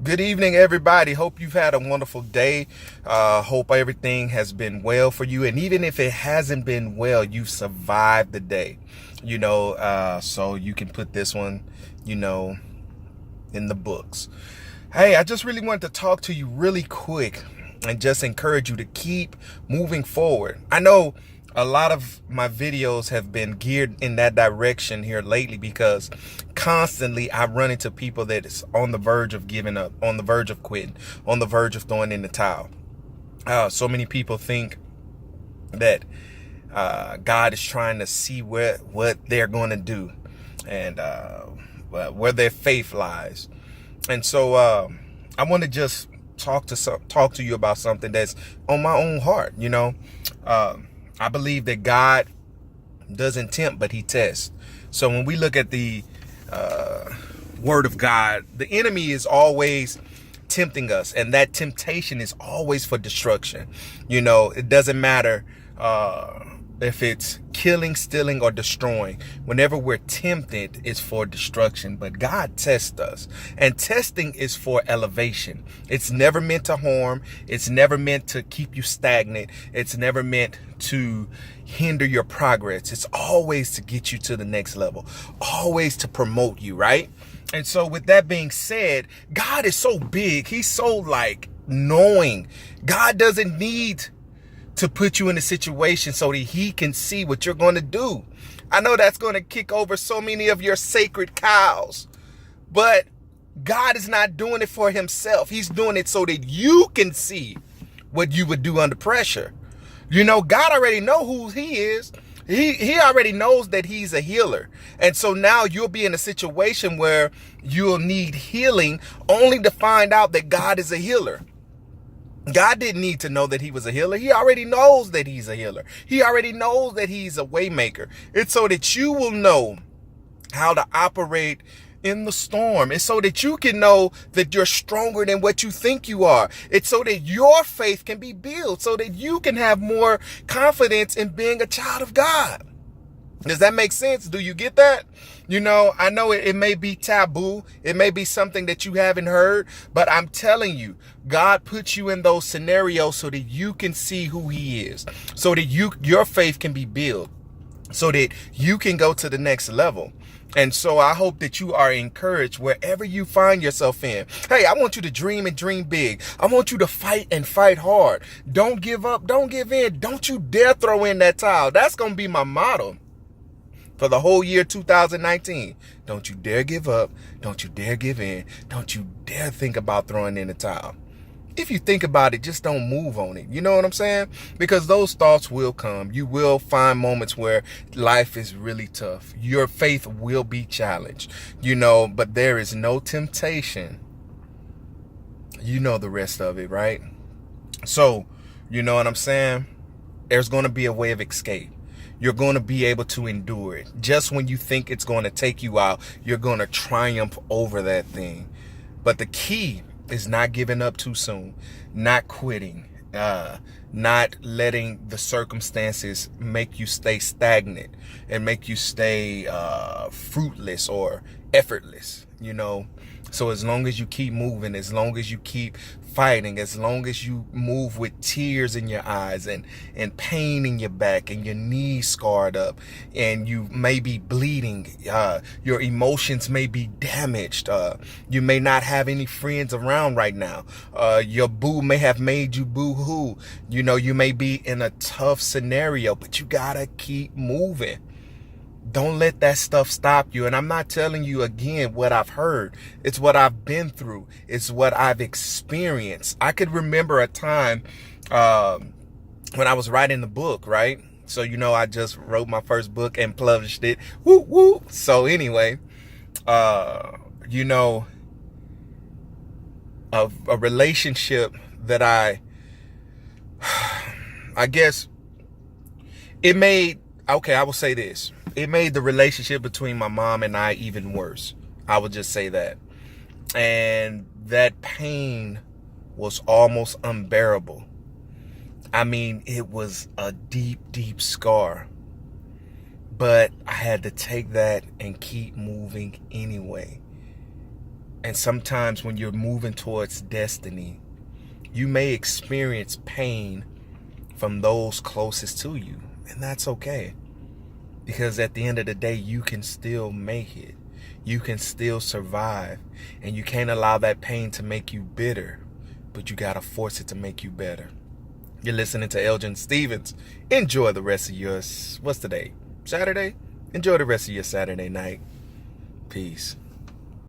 Good evening, everybody. Hope you've had a wonderful day. Hope everything has been well for you. And even if it hasn't been well, you've survived the day, so you can put this one, in the books. Hey, I just really wanted to talk to you really quick and just encourage you to keep moving forward. I know a lot of my videos have been geared in that direction here lately because constantly I run into people that is on the verge of giving up, on the verge of quitting, on the verge of throwing in the towel. So many people think that God is trying to see what they're going to do and where their faith lies. And so I want to just talk to you about something that's on my own heart. I believe that God doesn't tempt, but he tests. So when we look at the word of God, the enemy is always tempting us, and that temptation is always for destruction. It doesn't matter if it's killing, stealing, or destroying. Whenever we're tempted, it's for destruction. But God tests us, and testing is for elevation. It's never meant to harm. It's never meant to keep you stagnant. It's never meant to hinder your progress. It's always to get you to the next level, always to promote you, right? And so with that being said, God is so big. He's so knowing. God doesn't need to put you in a situation so that he can see what you're going to do. I know that's going to kick over so many of your sacred cows, but God is not doing it for himself. He's doing it so that you can see what you would do under pressure. God already know who he is. He already knows that he's a healer. And so now you'll be in a situation where you'll need healing only to find out that God is a healer. God didn't need to know that he was a healer. He already knows that he's a healer. He already knows that he's a way maker. It's so that you will know how to operate in the storm. It's so that you can know that you're stronger than what you think you are. It's so that your faith can be built, so that you can have more confidence in being a child of God. Does that make sense? Do you get that? I know it may be taboo. It may be something that you haven't heard, but I'm telling you, God puts you in those scenarios so that you can see who he is, so that your faith can be built, so that you can go to the next level. And so I hope that you are encouraged wherever you find yourself in. Hey, I want you to dream and dream big. I want you to fight and fight hard. Don't give up. Don't give in. Don't you dare throw in that towel. That's going to be my motto for the whole year 2019. Don't you dare give up. Don't you dare give in. Don't you dare think about throwing in the towel. If you think about it, just don't move on it. You know what I'm saying? Because those thoughts will come. You will find moments where life is really tough. Your faith will be challenged, but there is no temptation. You know the rest of it, right? So, you know what I'm saying? There's going to be a way of escape. You're going to be able to endure it. Just when you think it's going to take you out, you're going to triumph over that thing. But the key is not giving up too soon, not quitting, not letting the circumstances make you stay stagnant and make you stay fruitless or effortless, So as long as you keep moving, as long as you keep fighting, as long as you move with tears in your eyes and pain in your back and your knees scarred up and you may be bleeding, your emotions may be damaged, you may not have any friends around right now, your boo may have made you boo-hoo, you may be in a tough scenario, but you gotta keep moving. Don't let that stuff stop you. And I'm not telling you again what I've heard. It's what I've been through. It's what I've experienced. I could remember a time when I was writing the book, right? So, I just wrote my first book and published it. Woo, woo. So anyway, a relationship that I guess it made, I will say this. It made the relationship between my mom and I even worse. I would just say that. And that pain was almost unbearable. I mean, it was a deep, deep scar. But I had to take that and keep moving anyway. And sometimes when you're moving towards destiny, you may experience pain from those closest to you. And that's okay. Because at the end of the day, you can still make it. You can still survive. And you can't allow that pain to make you bitter, but you got to force it to make you better. You're listening to Elgin Stevens. Enjoy the rest of your, what's today? Saturday? Enjoy the rest of your Saturday night. Peace.